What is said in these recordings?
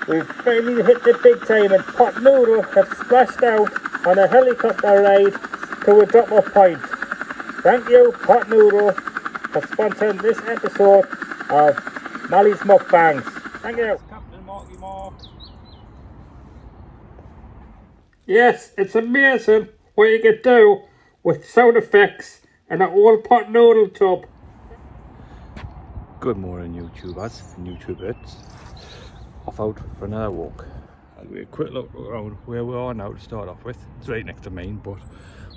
We've finally hit the big time and Pot Noodle have splashed out on a helicopter ride to a drop-off point. Thank you, Pot Noodle, for sponsoring this episode of Molly's Mukbangs. Thank you. Captain Marky Mark. Yes, it's amazing what you can do with sound effects and an old pot noodle tub. Good morning, YouTubers and YouTubers. Off out for another walk. I'll give you a quick look around where we are now to start off with. It's right next to mine, but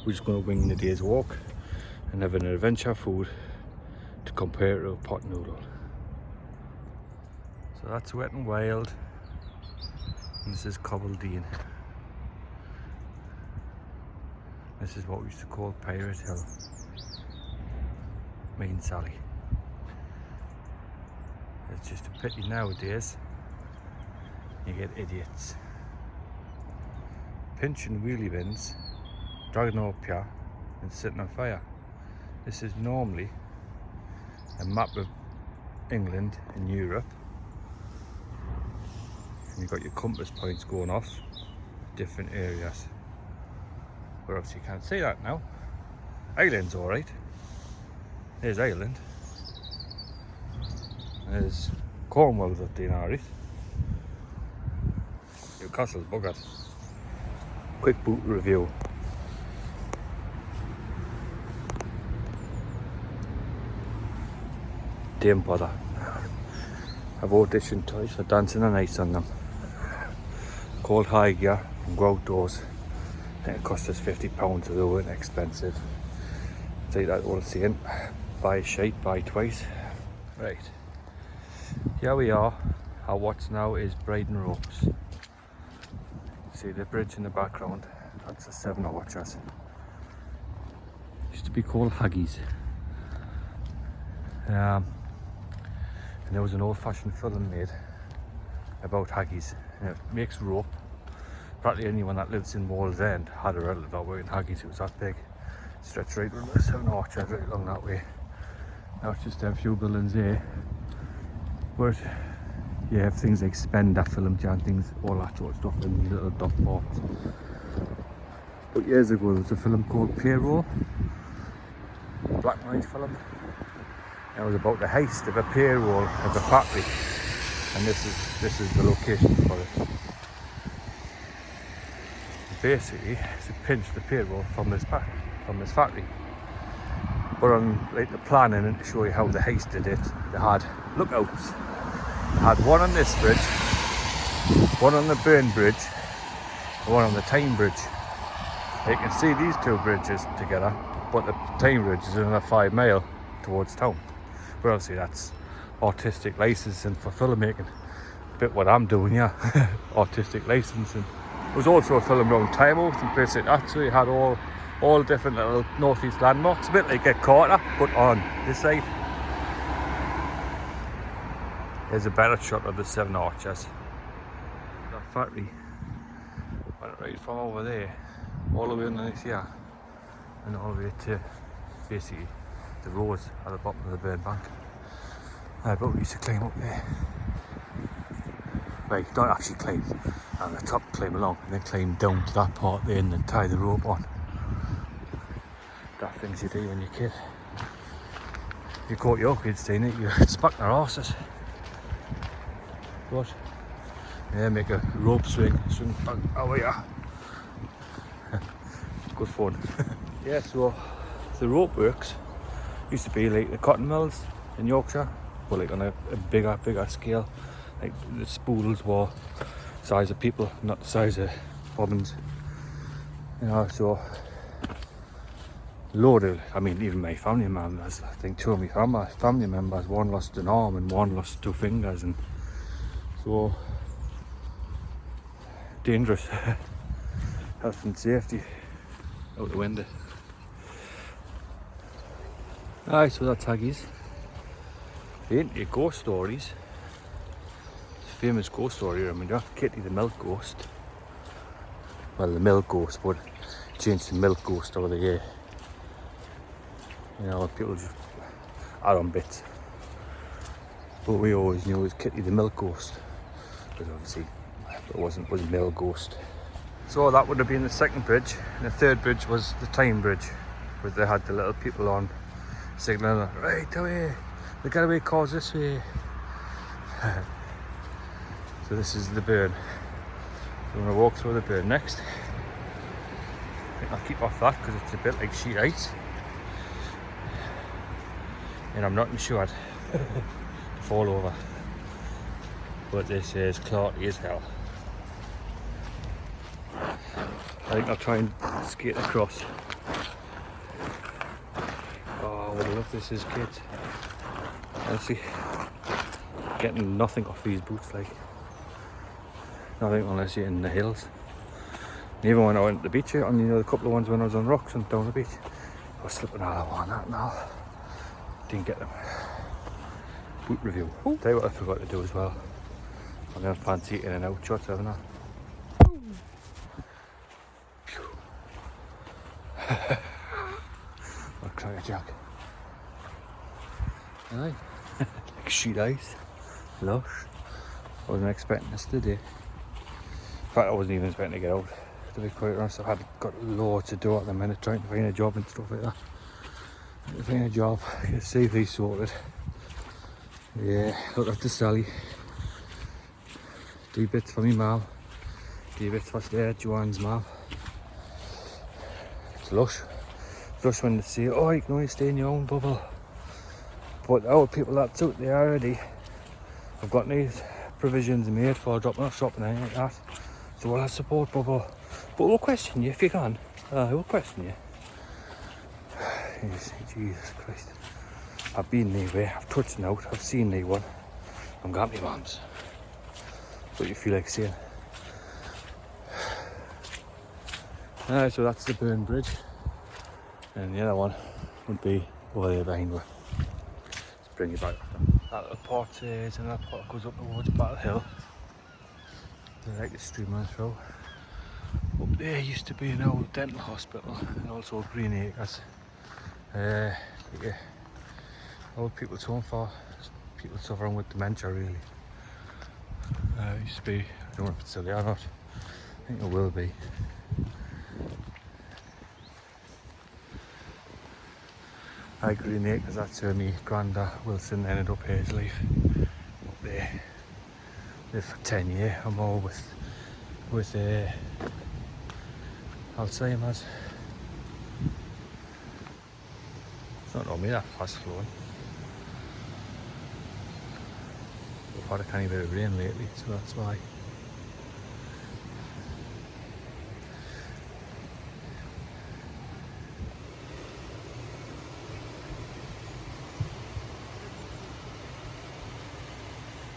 we're just going to wing the day's walk and have an adventure food to compare to a pot noodle. So that's Wet and Wild, and this is Cobbldean. This is what we used to call Pirate Hill. Me and Sally. It's just a pity nowadays you get idiots pinching wheelie bins, dragging them up here and sitting on fire. This is normally a map of England and Europe, and you've got your compass points going off different areas. But obviously you can't see that now. Ireland's alright. There's Ireland. There's Cornwall's up there, alright. Newcastle's buggered. Quick boot review. Didn't bother. I've auditioned twice for Dancing on Ice on them. Called high gear and go outdoors. And it cost us £50, so they weren't expensive. Take that all saying. Buy a shite, buy twice. Right. Here we are. Our watch now is Bridon Ropes. See the bridge in the background? That's the 7 Watchers. Used to be called Haggies. And there was an old-fashioned film made about Haggies. And it makes rope. Practically anyone that lives in Wall's End had a relative that worked in Haggies. It was that big. Stretched right around the 7 Watchers right along that way. Now it's just a few buildings there. But you have things like Spender film and things, all that sort of stuff in these little dot boards. But years ago there was a film called Payroll, black and white film. It was about the heist of a payroll of a factory, and this is the location for it. Basically, to pinch the payroll from this factory. But on like the planning and to show you how the heist did it, they had lookouts. They had one on this bridge, one on the Burn Bridge, and one on the Tyne Bridge. You can see these two bridges together, but the Tyne Bridge is another 5 mile towards town. But obviously that's artistic licensing for filmmaking. A bit what I'm doing, yeah. Artistic licensing. There was also a film around Tynemouth and places like that, so you had all different little northeast landmarks, a bit like Get Carter, but on this side. There's a better shot of the 7 Archers. That factory went right from over there, all the way underneath here, and all the way to basically the roads at the bottom of the burn bank. But we used to climb up there. Right, not actually climb, on the top, climb along, and then climb down to that part there and then tie the rope on. That things you do when you're a kid. If you caught your kids doing it, you'd smack their arses. But yeah, make a rope swing back over here. Good fun. Yeah, so the rope works used to be like the cotton mills in Yorkshire, but like on a bigger scale. Like the spools were the size of people, not the size of bobbins. You know, so loaded. I mean, even my family members, I think 2 of my family members, one lost an arm and one lost 2 fingers, and so dangerous. Health and safety out the window. Alright, so that's Haggies. Ain't your ghost stories. It's a famous ghost story, remember? Kitty the milk ghost. Well, the milk ghost, but changed to milk ghost over the year. You know, people just add on bits. But we always knew it was Kitty the milk ghost. Because obviously But it wasn't, it was Mill Ghost. So that would have been the second bridge, and the third bridge was the Time Bridge, where they had the little people on signaling, right away, the getaway cars this way. So this is the burn. So I'm going to walk through the burn next. I think I'll keep off that because it's a bit like sheet ice. And I'm not insured to fall over. But this is cloudy as hell. I think I'll try and skate across. Oh, what a love this is, kids. Honestly, getting nothing off these boots, like. Nothing unless you're in the hills. And even when I went to the beach, on the couple of ones when I was on rocks and down the beach, I was slipping all over that and all. Didn't get them. Boot review. Ooh. Tell you what I forgot to do as well. I'm going to fancy in and out shots, haven't I? I'll try a jack. Aye. Like sheet ice. Lush. I wasn't expecting this today. In fact, I wasn't even expecting to get out. To be quite honest, I've got loads to do at the minute, trying to find a job and stuff like that. Trying to find a job, get CV sorted. Yeah, look after Sally. Do bits for me mum. Do bits for Joanne's mum. It's lush. It's lush when they say, oh, you can only stay in your own bubble. But our people that's out there already, I've got these provisions made for dropping off shopping and anything like that. So we'll have support bubble. But we'll question you if you can. We'll question you. Jesus Christ. I've been anywhere, I've touched an out, I've seen the one. I'm got me mum's. What you feel like saying. So that's the Burn Bridge. And the other one would be over there behind me. Let's bring you back. That little part is, and that part goes up towards Battle Hill. There's like the stream runs through. Up there used to be an old dental hospital and also Green Acres. Yeah, old people's home for people suffering with dementia, really. It used to be, I don't know if it's still there or not. I think it will be. Green Acres, that's where me granda Wilson ended up here his life. Up there. Lived for 10 years or more with Alzheimer's. It's not normally that fast flowing. We've had a tiny bit of rain lately, so that's why.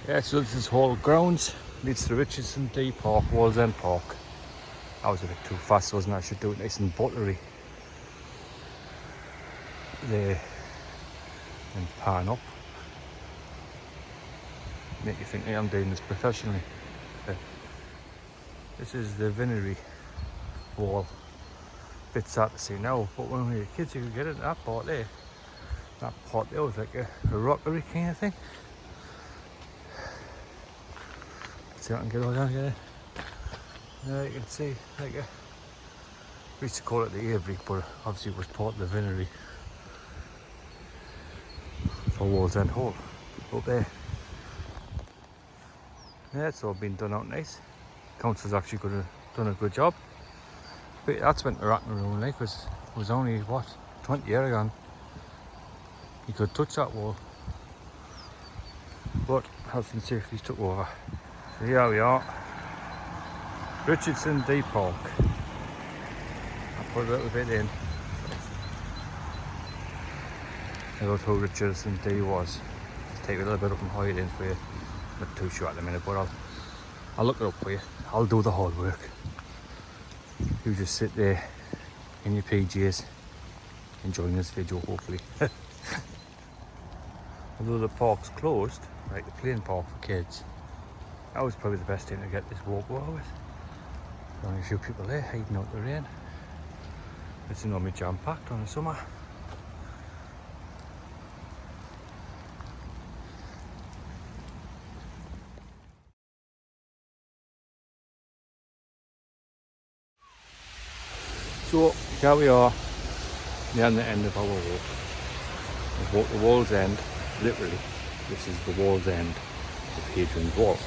Yeah, so this is Hall Grounds, leads to Richardson D Park, Wallsend Park. I was a bit too fast, wasn't I? I should do it nice and buttery. There and pan up. Make you think, hey, I'm doing this professionally. This is the Vinery wall. Bit sad to see now, but when we were kids you could get into that part there. That part there was like a rockery kind of thing. Let's see if I can get all down here. You can see like a, we used to call it the Avery, but obviously it was part of the Vinery for Wallsend Hall up there. Yeah, it's all been done out nice. Council's actually done a good job. But that's went to rat and ruin, like, because it was only what 20 years ago. You could touch that wall, but health and safety took over. So here we are, Richardson D Park. I'll put a little bit in. About who Richardson D was. Just take a little bit up and hide in for you. Not too sure at the minute, but I'll look it up for you. I'll do the hard work. You just sit there in your PJs enjoying this video, hopefully. Although the park's closed, like the plane park for kids, that was probably the best thing to get this walk over with. Only a few people there hiding out the rain. It's normally jam packed on the summer. So here we are, near the end of our walk. We've walked the Wall's End, literally. This is the Wall's End of Hadrian's Wall.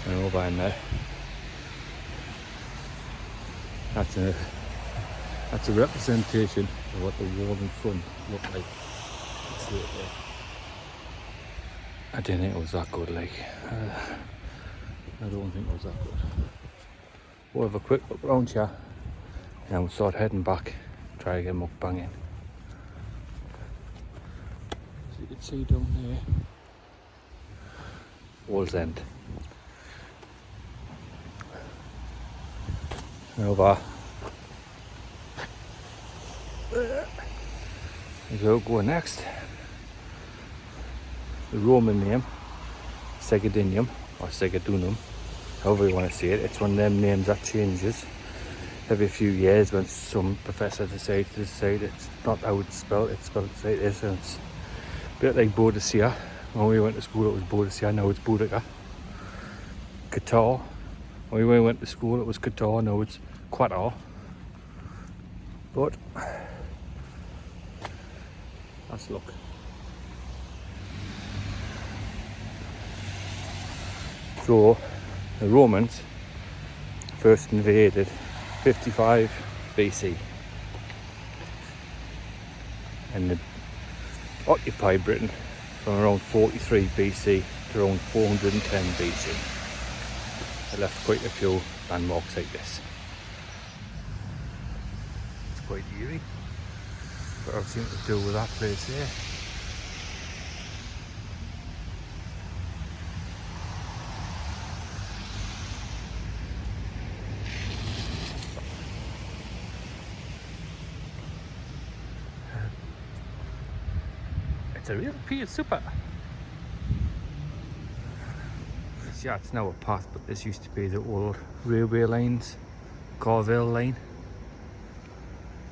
And over in there, that's a representation of what the wall in front looked like. See it there. I didn't think it was that good, like. I don't think it was that good. We'll have a quick look around here and then we'll start heading back, try to get mukbang in. So you can see down there, Wall's End. And over there is where we'll go next. The Roman name, Segedunum or Segedunum, however you want to say it. It's one of them names that changes every few years when some professor decides to say it's not how it's spelled like this, and it's a bit like Boadicea. When we went to school it was Boadicea, now it's Boudica. Qatar, when we went to school it was Qatar, now it's Qatar. But let's look. So the Romans first invaded 55 BC and they occupied Britain from around 43 BC to around 410 BC. They left quite a few landmarks like this. It's quite eerie, but I've seen to do with that place there. It's a real piece of super. Yeah, it's now a path, but this used to be the old railway lines, Carville line.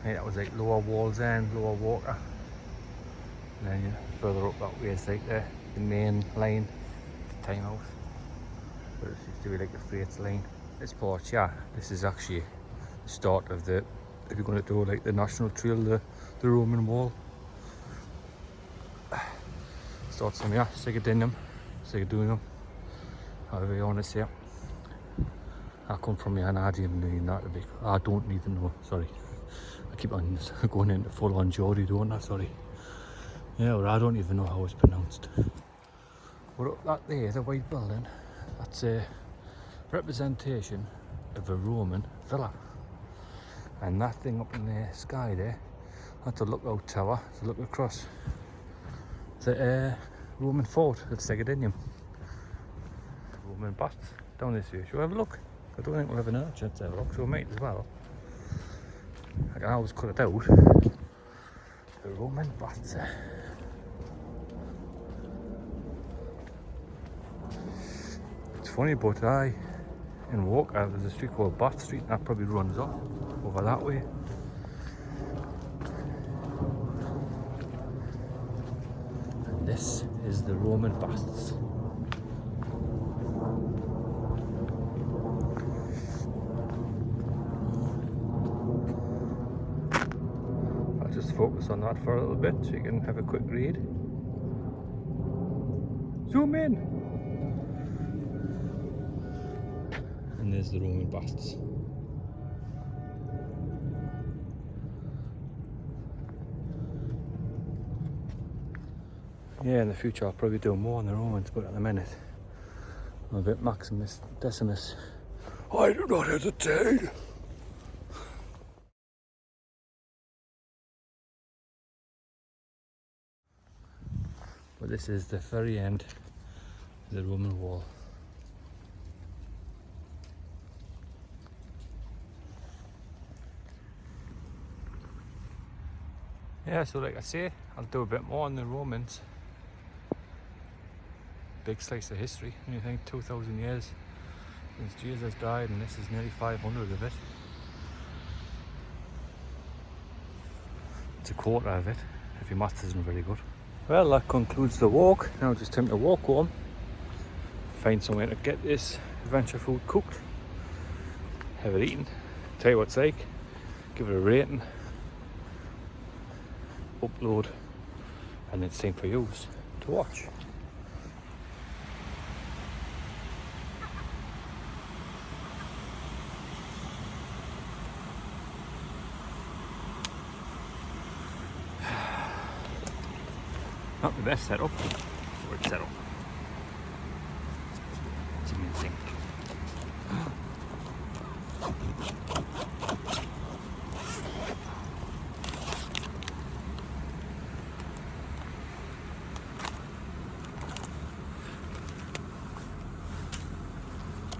Yeah, that was like Lower Wall's End, Lower Water. And then further up that way is like the main line, the time house. But it used to be like the freight line. This part, yeah, this is actually the start of the, if you're going to do like the National Trail, the Roman Wall. Starts from here, Segedunum, however you want to say it. I come from here and I didn't even know that. I don't even know, sorry. I keep on going into full on Geordie, don't I, sorry. Yeah, well, I don't even know how it's pronounced. But up that there, the white building, that's a representation of a Roman villa. And that thing up in the sky there, that's a lookout tower to look across the Roman fort at Segedunum. Roman busts down this way. Shall we have a look? I don't think we'll have another chance to have a look, so we might as well. I can always cut it out. The Roman busts. It's funny, but in Walker there's a street called Bath Street and that probably runs off over that way. This is the Roman busts. I'll just focus on that for a little bit so you can have a quick read. Zoom in! And there's the Roman busts. Yeah, in the future I'll probably do more on the Romans, but at the minute I'm a bit Maximus Decimus. I do not hesitate. But this is the very end of the Roman wall. Yeah, so like I say, I'll do a bit more on the Romans. Big slice of history, and you think 2,000 years since Jesus died, and this is nearly 500 of it. It's a quarter of it, if your maths isn't very good. Well, that concludes the walk. Now just time to walk home, find somewhere to get this adventure food cooked, have it eaten, tell you what it's like, give it a rating, upload, and it's time for you to watch. Not the best setup, but it's set up. It's amazing.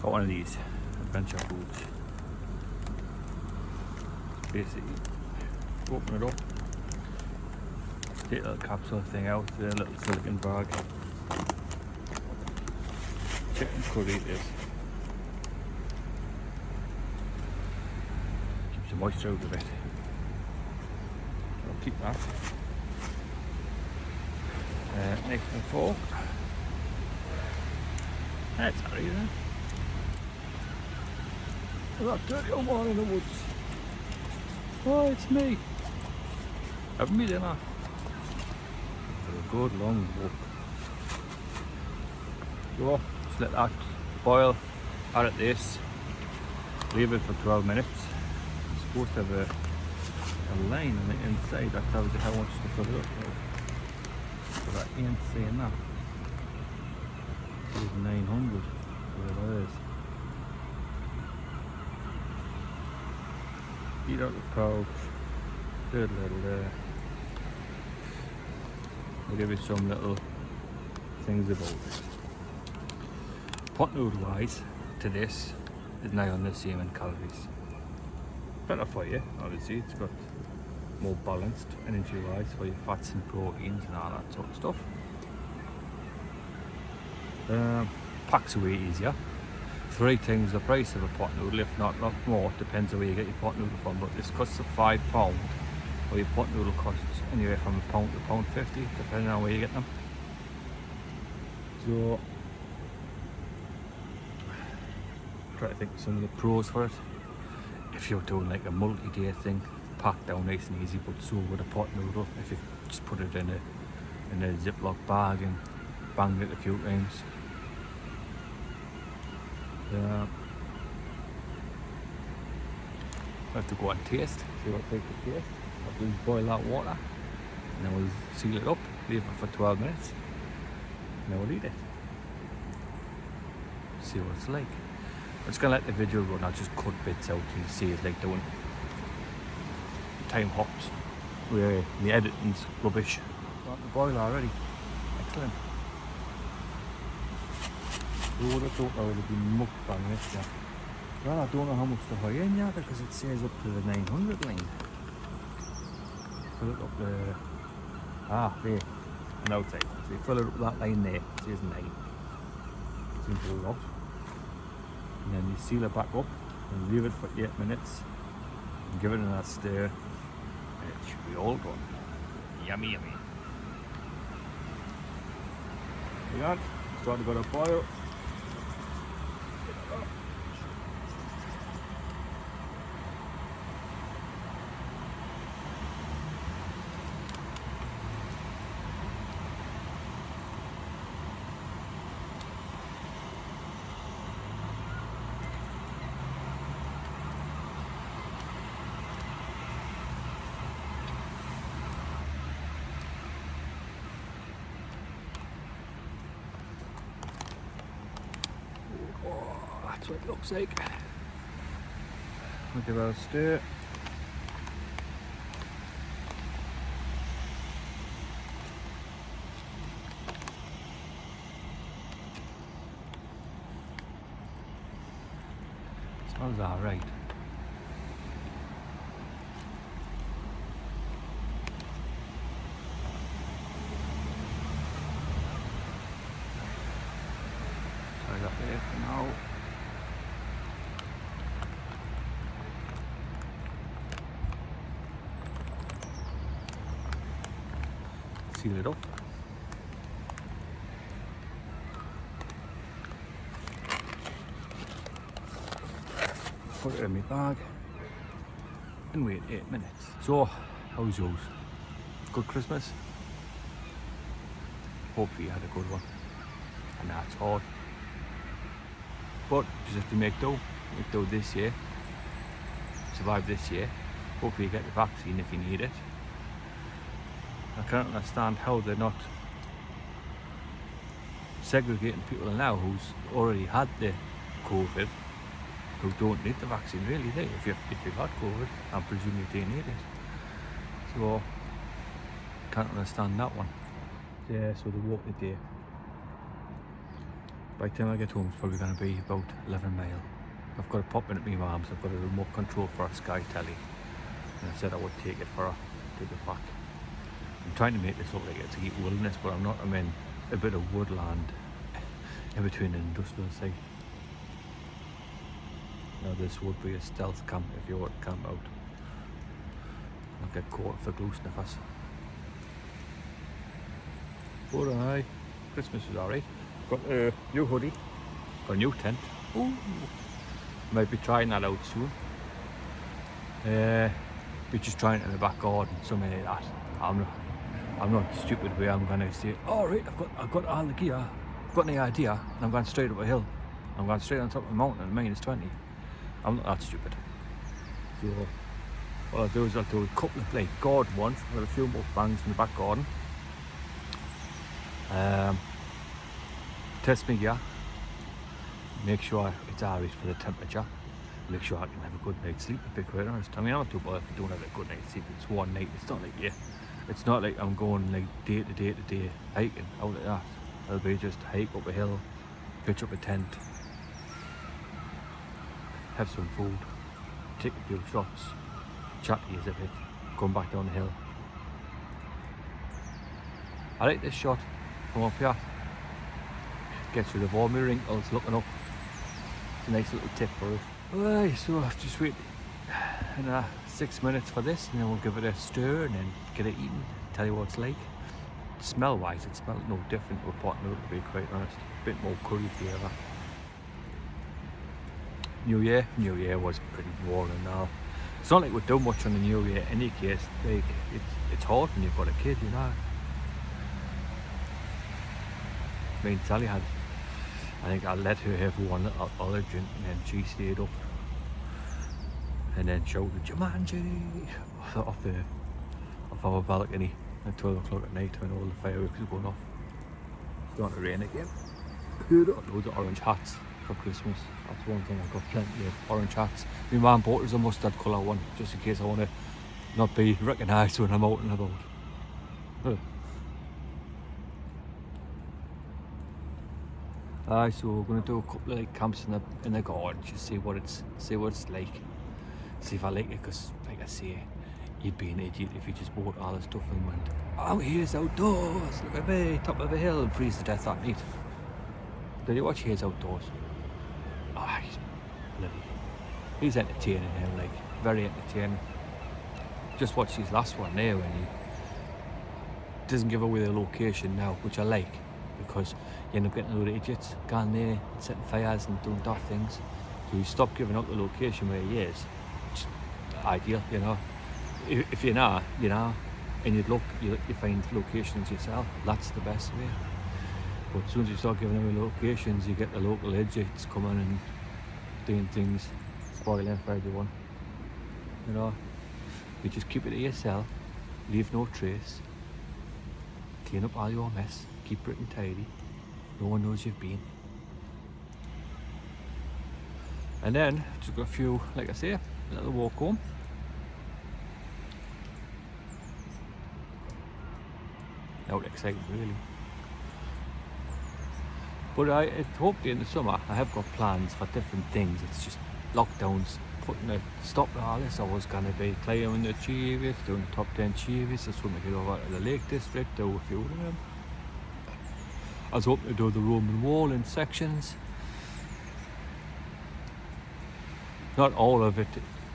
Got one of these adventure foods. Basically, open it up. Take a little capsule thing out, a little silicone bag. Chicken curry it is. Keeps the moisture out of it. I'll keep that. Knife and fork. That's alright then. Look at that dirty old man in the woods. Oh, it's me. Have me dinner. A good long walk. So just let that boil, add it this, leave it for 12 minutes. It's supposed to have a line on the inside that tells you how much to fill it up with. But I ain't saying that. This is 900, whatever it is. Eat out the pouch, do a little there. I'll give you some little things about it. Pot noodle wise to this is now on the same in calories. Better for you, obviously. It's got more balanced energy wise for your fats and proteins and all that sort of stuff. Packs away easier. 3 times the price of a pot noodle, if not more. Depends on where you get your pot noodle from, but this costs £5. Or your pot noodle costs anywhere from £1 to £1.50, depending on where you get them. So, try to think of some of the pros for it. If you're doing like a multi-day thing, packed down nice and easy, but so with a pot noodle, if you just put it in a Ziploc bag and bang it a few times. I have to go and taste, see what it's like to taste. We'll boil that water and then we'll seal it up, leave it for 12 minutes, and then we'll eat it. See what it's like. I'm just going to let the video run. I'll just cut bits out and see it's like doing time hops where the editing's rubbish. Got the boil already. Excellent. Who would have thought I would have been mukbang this year? Well, I don't know how much to high in yet because it says up to the 900 line. Fill it up there. There. And outside. So you fill it up that line there. It says 9. Seems a lot. And then you seal it back up and leave it for 8 minutes. And give it another stir. And it should be all done. Yummy, yummy. Hang on. Starting to go to boil. That's what it looks like. We'll give it a stir. Smells alright. So I got there for now. Seal it up. Put it in my bag. and wait 8 minutes. So, how's yours? Good Christmas? Hopefully you had a good one. And that's hard. But you just have to make do this year. Survive this year. Hopefully you get the vaccine if you need it. I can't understand how they're not segregating people now who's already had the COVID, who don't need the vaccine really. If you've had COVID, I presume you don't need it. So can't understand that one. Yeah, so the walk the day. By the time I get home, it's probably going to be about 11 mile. I've got to pop in at my mum's. I've got a remote control for a Sky Telly, and I said I would take it for her, take it back. I'm trying to make this look like it's a wilderness, but I'm not. I'm in a bit of woodland in between an industrial site. Now this would be a stealth camp if you were to camp out. Not get caught for glue sniffers. But aye, Christmas was alright. Got a new hoodie, got a new tent. Ooh. Might be trying that out soon. Be just trying it in the back garden, something like that. I'm not stupid where I'm gonna say, oh right, I've got all the gear, got any idea, and I'm going straight up a hill. I'm going straight on top of a mountain at -20. I'm not that stupid. So what I'll do is I'll do a couple of like garden ones, with a few mukbangs in the back garden. Test my gear, make sure it's alright for the temperature, make sure I can have a good night's sleep, to be quite honest. I mean, I'm not too bothered if I don't have a good night's sleep. It's one night, it's not like, yeah, it's not like I'm going like day to day hiking out like that. It'll be just hike up a hill, pitch up a tent, have some food, take a few shots, chat to you a bit, come back down the hill. I like this shot from up here. Gets rid of all my wrinkles looking up. It's a nice little tip for us. Alright, so I've just wait in 6 minutes for this, and then we'll give it a stir and then get it eaten. Tell you what it's like. Smell wise, it smells no different to a pot noodle, to be quite honest. A bit more curry flavour. New Year was pretty boring now. It's not like we do much on the New Year in any case. Like it's hard when you've got a kid, you know. Me and Sally had, I think I let her have one other drink, and then she stayed up and then shouted Jumanji off our balcony at 12 o'clock at night when all the fireworks were going off. It's starting to rain again. Got loads of orange hats for Christmas. That's one thing. I've got plenty of orange hats. My mum bought us a mustard colour one just in case I want to not be recognised when I'm out and about. So we're going to do a couple of like camps in the garden, just see what it's like, see if I like it, because like I say, you'd be an idiot if you just bought all the stuff and went, oh here's outdoors, look at me, top of a hill, and freeze to death that night. Did you watch Here's Outdoors? Oh, he's entertaining him, like very entertaining. Just watch his last one there when he doesn't give away the location now, which I like. Because you end up getting a load of idiots going there, setting fires and doing daft things. So you stop giving up the location where he is. It's ideal, you know. If you're not, you know, and you look, you find locations yourself. That's the best way. But as soon as you start giving them locations, you get the local idiots coming and doing things, spoiling for everyone. You know, you just keep it to yourself, leave no trace, clean up all your mess. Keep it and tidy. No one knows you've been. And then just got a few, like I say, a little walk home. Not exciting really. But I hopefully in the summer I have got plans for different things. It's just lockdowns putting a stop to all this. I was gonna be climbing the Cheevies, doing the top 10 Cheevies. That's when we get over to the Lake District, do a few of them. I was hoping to do the Roman wall in sections. Not all of it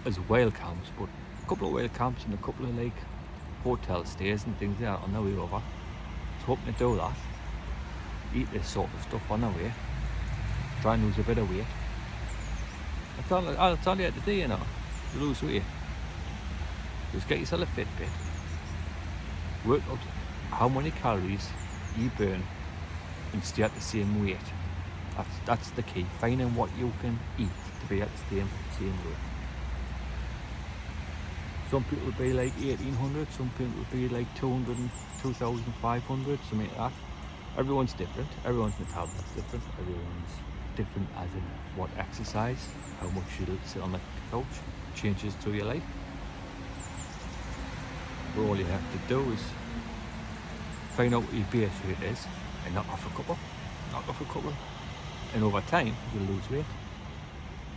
as whale camps, but a couple of whale camps and a couple of like hotel stays and things there on the way over. I was hoping to do that. Eat this sort of stuff on the way. Try and lose a bit of weight. That's all you had to do, you know, to lose weight. Just get yourself a Fitbit. Work out how many calories you burn and stay at the same weight. That's the key. Finding what you can eat to be at the same weight. Some people will be like 1800, some people will be like 200, 2500, something like that. Everyone's different, everyone's metabolism is different, everyone's different as in what exercise, how much you sit on the couch, changes through your life. But all you have to do is find out what your base weight is and knock off a couple, and over time you'll lose weight.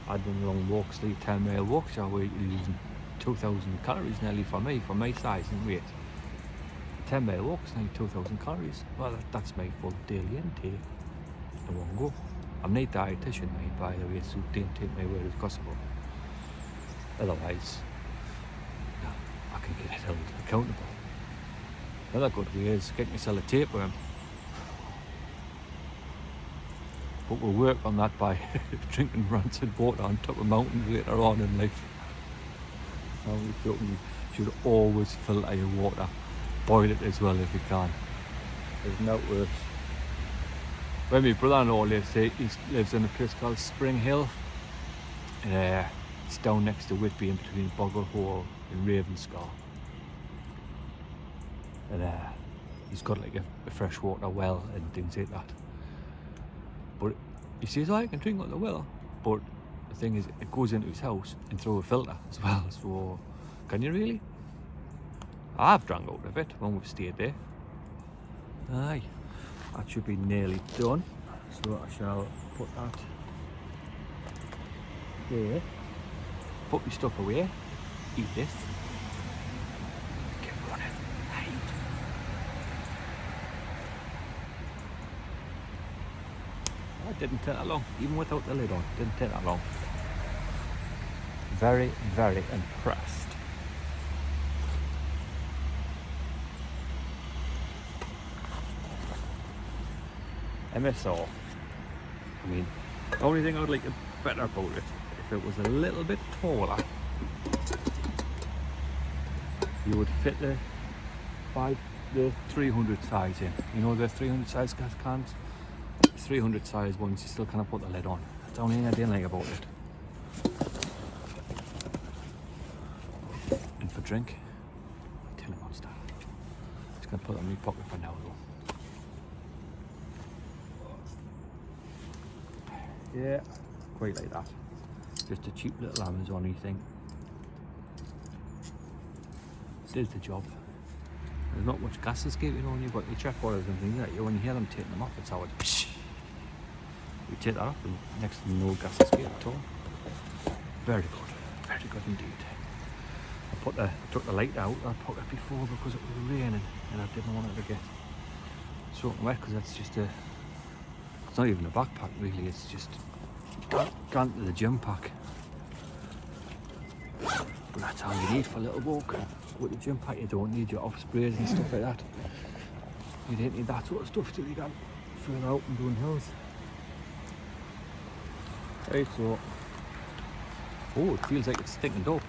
I've done long walks, like 10-mile walks, where you're losing 2000 calories nearly for my size and weight. 10-mile walks, nearly 2000 calories. Well, that's my full daily intake in one go. I'm not a dietitian, mate, by the way, so don't take my word as gospel. Otherwise, no, I can get held accountable. Another good way is getting yourself a tapeworm. But we'll work on that by drinking rancid water on top of mountains later on in life. You should always filter your water. Boil it as well if you can. There's no worse. When my brother-in-law lives here, he lives in a place called Spring Hill. And it's down next to Whitby, in between Boggle Hole and Ravenscar. And he's got like a freshwater well and things like that. But he says, I can drink out the well. But the thing is, it goes into his house and through a filter as well. So, can you really? I've drank out of it when we've stayed there. Aye, that should be nearly done. So I shall put that there. Put my stuff away. Eat this. Get running. Right. That didn't take that long, even without the lid on. Didn't take that long. Very, very impressed. MSR. I mean, the only thing I would like better about it, if it was a little bit taller, you would fit the 300 size in. You know the 300 size gas cans? 300 size ones, you still kind of put the lid on. That's the only thing I didn't like about it. And for drink, tin of Monster. Just gonna put it in my pocket for now though. Yeah, quite like that. Just a cheap little Amazon-y thing. Does the job. There's not much gas escaping on you, but you check orders and things like that. When you hear them taking them off, it's how it's you take that off and next to no gas escape at all. Very good indeed. I took the light out. I put it before because it was raining and I didn't want it to get soaking wet, because that's just it's not even a backpack really, it's just gone to the gym pack. But that's all you need for a little walk. With the gym pack you don't need your off sprays and stuff like that. You don't need that sort of stuff till you get further out and doing hills. Right, so oh, it feels like it's thickened up.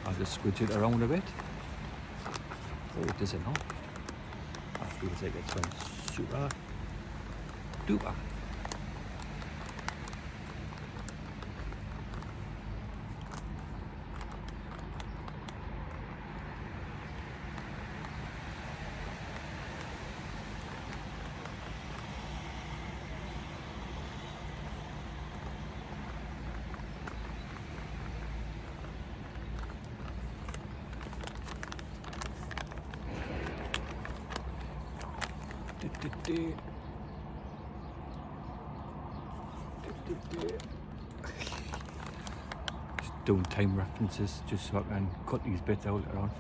I'll just squidge it around a bit. Oh, does it not? That feels like it's been super duper. Just doing time references just so I can cut these bits out later on.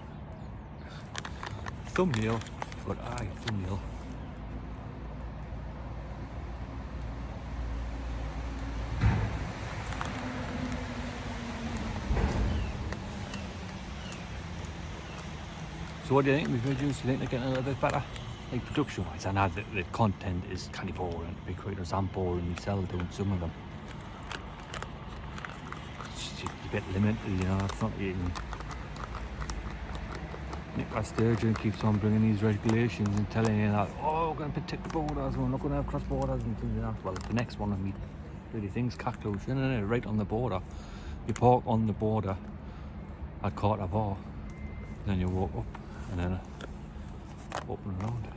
Thumbnail, but aye, thumbnail. So what do you think of my videos? Do you think they're getting a little bit better? Like production wise, I know that the content is kind of boring, to be quite honest. I'm boring myself doing some of them. It's just a bit limited, you know, it's not even Nicola Sturgeon keeps on bringing these regulations and telling you that, oh, we're going to protect the borders, we're not going to have cross borders and things like that. Well, the next one of me really things Cacklows, right on the border. You park on the border at Carter Bar, then you walk up and then up and around.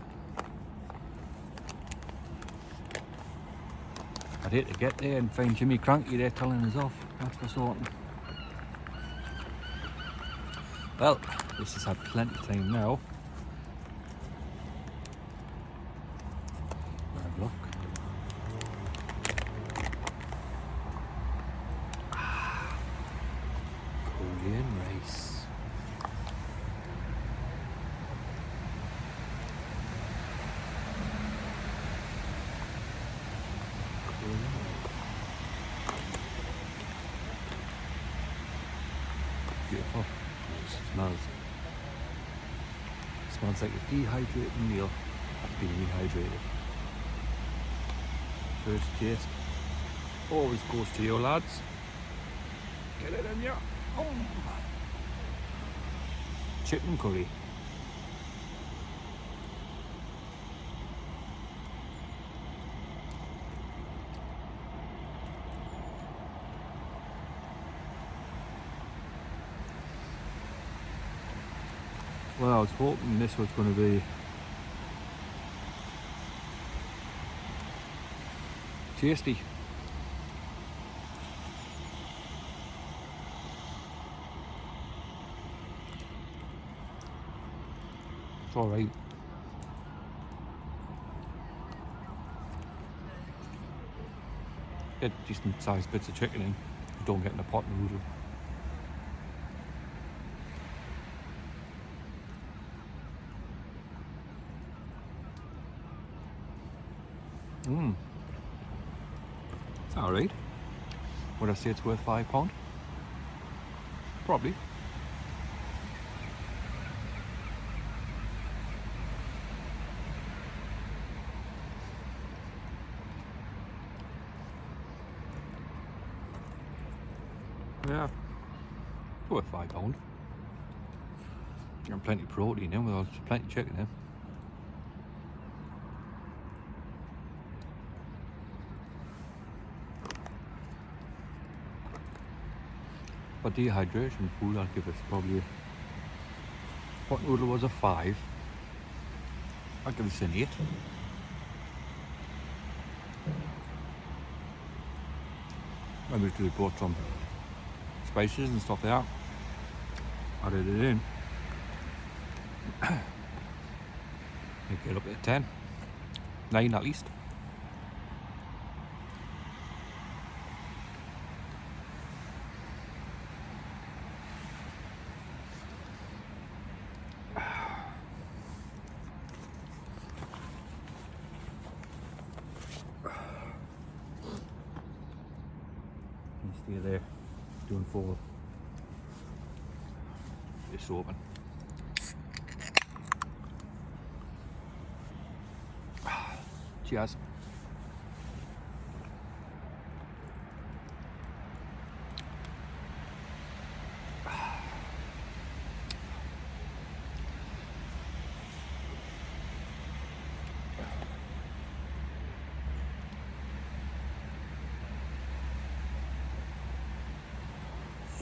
I'd hate to get there and find Jimmy Cranky there telling us off, that's for certain. Well, this has had plenty of time now. Have a look. Korean rice. Beautiful. Smells like a dehydrated meal that's been rehydrated. First taste always goes to you, lads. Get it in ya. Chicken curry. Well, I was hoping this was going to be tasty. It's alright. Get decent sized bits of chicken in. You don't get in a pot noodle. It's alright. Would I say it's worth £5? Probably. Yeah, it's worth £5. Got plenty of protein in, with plenty of chicken in. For dehydration food, I'll give it probably, pot noodle was a 5. I'll give this an 8. Maybe we bought some spices and stuff like that. Added it in. Make it up to 10. 9 at least. Stay there, doing forward. It's open. Cheers.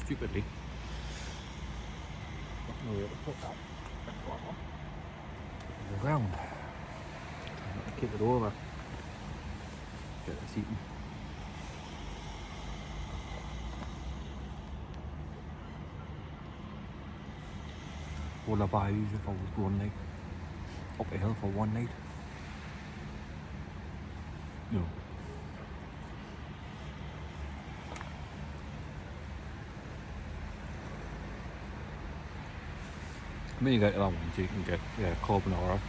Stupidly, got nowhere to put that around. I'm going to kick it over, get this eaten. Would I buy these if I was going like up a hill for one night? No. I mean, you get other ones, you can get carbonara.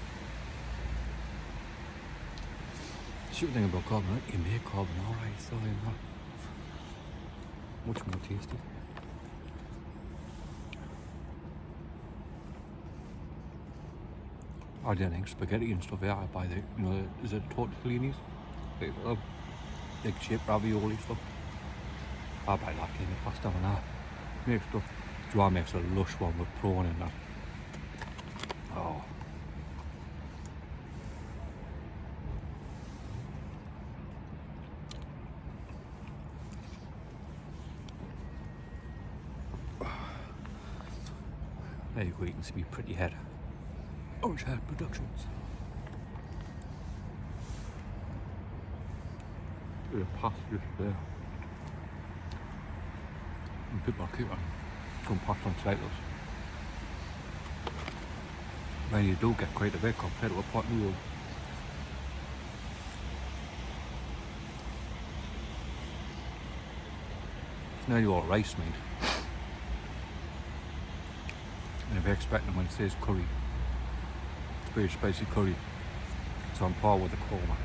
Stupid thing about carbonara, you make carbonara, it's still in that. Much more tasty. I don't think spaghetti and stuff like that, I buy the, is it tortellinis? Like, big shaped ravioli stuff. I buy that kind of pasta and that. Make stuff, Joanne makes a lush one with prawn in that. Oh. There you go, you can see me pretty head. Orange Head Productions. The past just there. And people keep on going past on cycles. Where you do get quite a bit compared to a pot noodle. It's nearly all rice, mate. And if you're expecting when it says curry, very spicy curry, it's on par with the korma.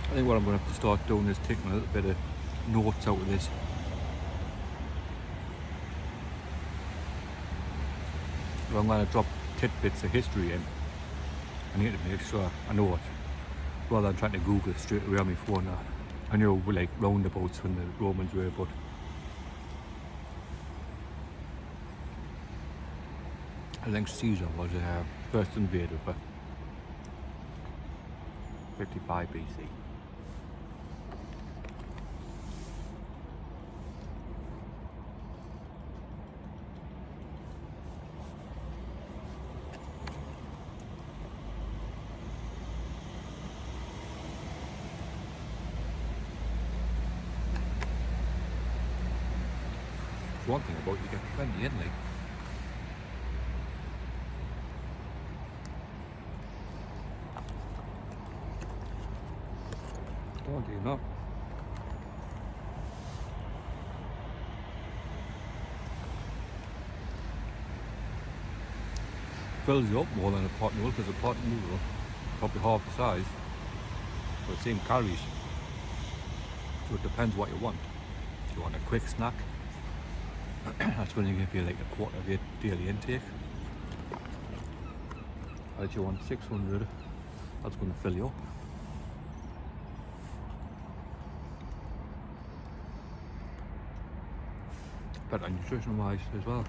I think what I'm going to have to start doing is taking a little bit of notes out of this. If I'm going to drop tidbits of history in, I need to make sure I know it, rather than trying to Google it straight away on my phone. I know like roundabouts when the Romans were, but I think Caesar was first invaded by 55 BC. One thing about you get plenty in, like. Oh, do you not? Fills you up more than a pot noodle, because a pot noodle probably half the size, but the same calories. So it depends what you want. If you want a quick snack, that's going to give you like a quarter of your daily intake. Or if you want 600, that's going to fill you up. Better nutrition wise as well.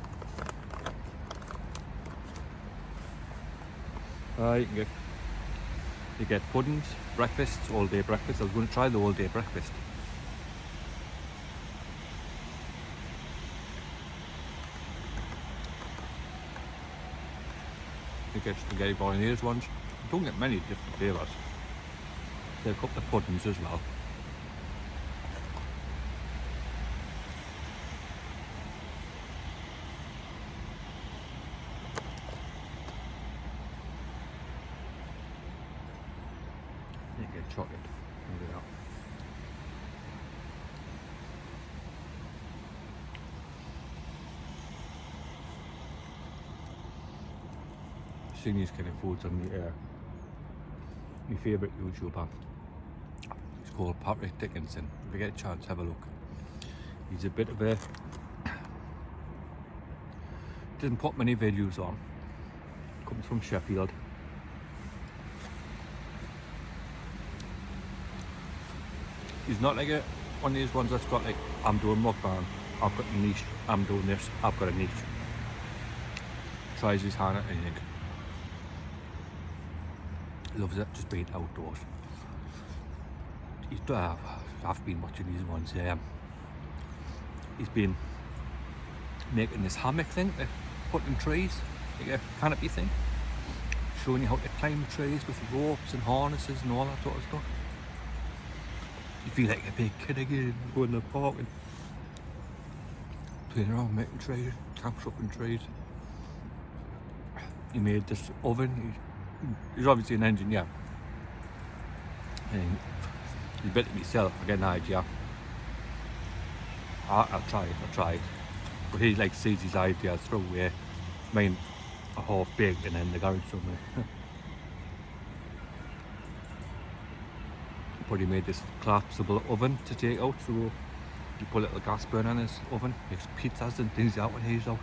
You get puddings, breakfasts, all day breakfast. I was going to try the all day breakfast. You get spaghetti bolognese ones. You don't get many different flavours. There's a couple of puddings as well. You get chocolate. Yeah. Seen these kind of foods on my favourite YouTuber. He's called Patrick Dickinson. If you get a chance, have a look. He's a bit of a... doesn't put many videos on. Comes from Sheffield. He's not like one of these ones that's got like, I'm doing mukbang, I've got a niche, I'm doing this, I've got a niche. Tries his hand at anything. Loves it, just being outdoors. I've been watching these ones. He's been making this hammock thing, put in trees, like a canopy thing, showing you how to climb trees with ropes and harnesses and all that sort of stuff. You feel like a big kid again, going in the park and playing around, making trees, camps up in trees. He made this oven. He's obviously an engineer. And he built it himself, I get an idea. I'll try it. But he like sees his ideas through mine are half baked and in the garage somewhere. But he made this collapsible oven to take out, so You put a little gas burner in his oven, makes pizzas and things out when he's out.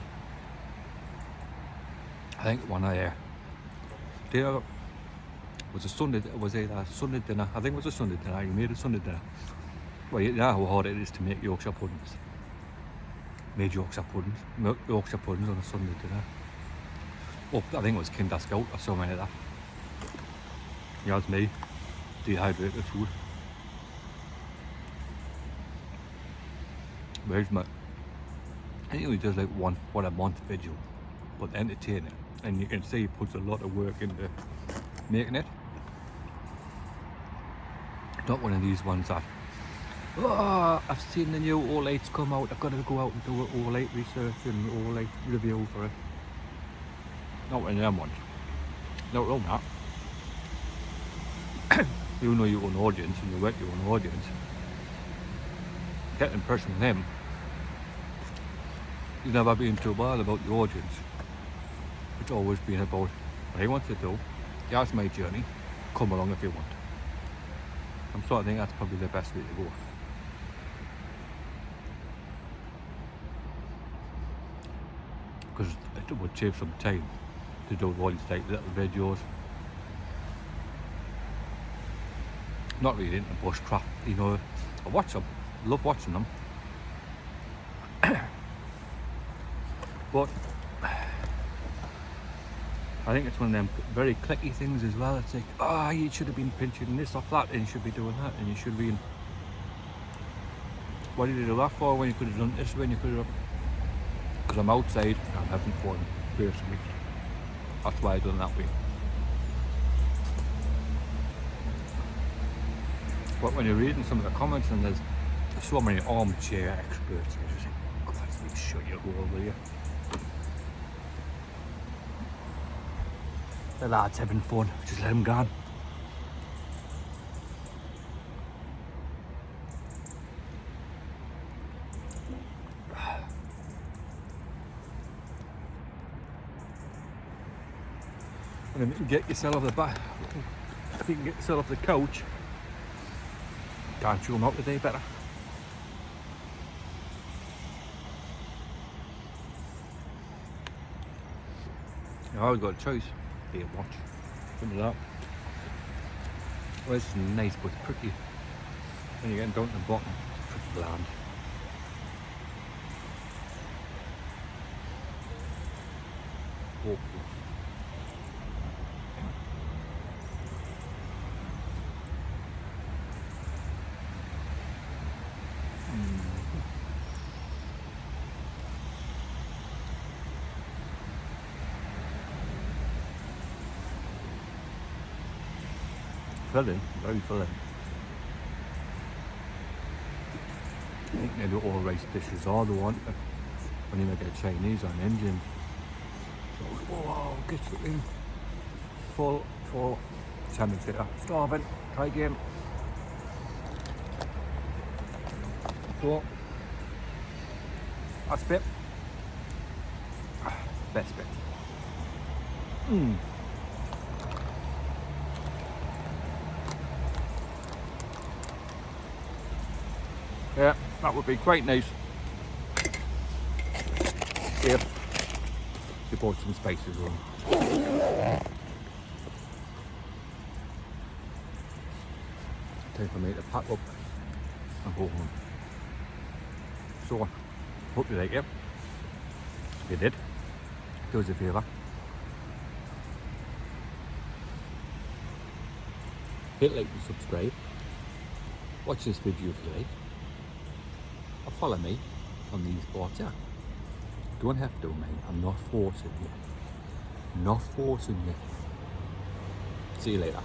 I think one day was a Sunday, was it a Sunday dinner? I think it was a Sunday dinner. You made a Sunday dinner. Well, you know how hard it is to make Yorkshire puddings. Made Yorkshire puddings on a Sunday dinner. Oh, I think it was Kinder Scout or something like that. Yeah, it's me. Dehydrated food. Where's my... I think he does like one a month video, but entertaining. And you can see he puts a lot of work into making it. Not one of these ones that, oh, I've seen the new O-Lights come out, I've got to go out and do an O-Light research and O-Light review for it. Not one of them ones. Not wrong that. You know your own audience and you work your own audience. Get an impression from him. He's never been too bad about the audience. It's always been about what he wants to do. That's my journey. Come along if you want. I'm sort of think that's probably the best way to go. Because it would save some time to do all these like little videos. Not really into bushcraft, you know. I watch them, love watching them. But I think it's one of them very clicky things as well. It's like, oh, you should have been pinching this off that and you should be doing that and you should be in... What did you do that for when you could have done this when you could have... Because I'm outside and I'm having fun personally. That's why I done that way. But when you're reading some of the comments and there's so many armchair experts, you just think, oh, God, please shut your hole, will you? The lad's having fun, just let him go on. And if you can get yourself off the back, if you can get yourself off the couch, can't chew them out today better. You always got a choice. Be a watch. Something like that. Well, this is nice, but it's pretty. When you're getting down to the bottom, it's pretty bland. Hopefully. Filling, very filling. I think they do all rice dishes are the one when you make a Chinese on engine. Whoa, get it in. Full. 10 minutes later. Starving. Try again. So, that's bit. Best bit. Yeah, that would be quite nice if you bought some spices on. Time for me to pack up and go home. So, hope you like it. If you did, do us a favour. Hit like and subscribe. Watch this video if you like. Or follow me on these boards here. Don't have to, mate. I'm not forcing you. Not forcing you. See you later.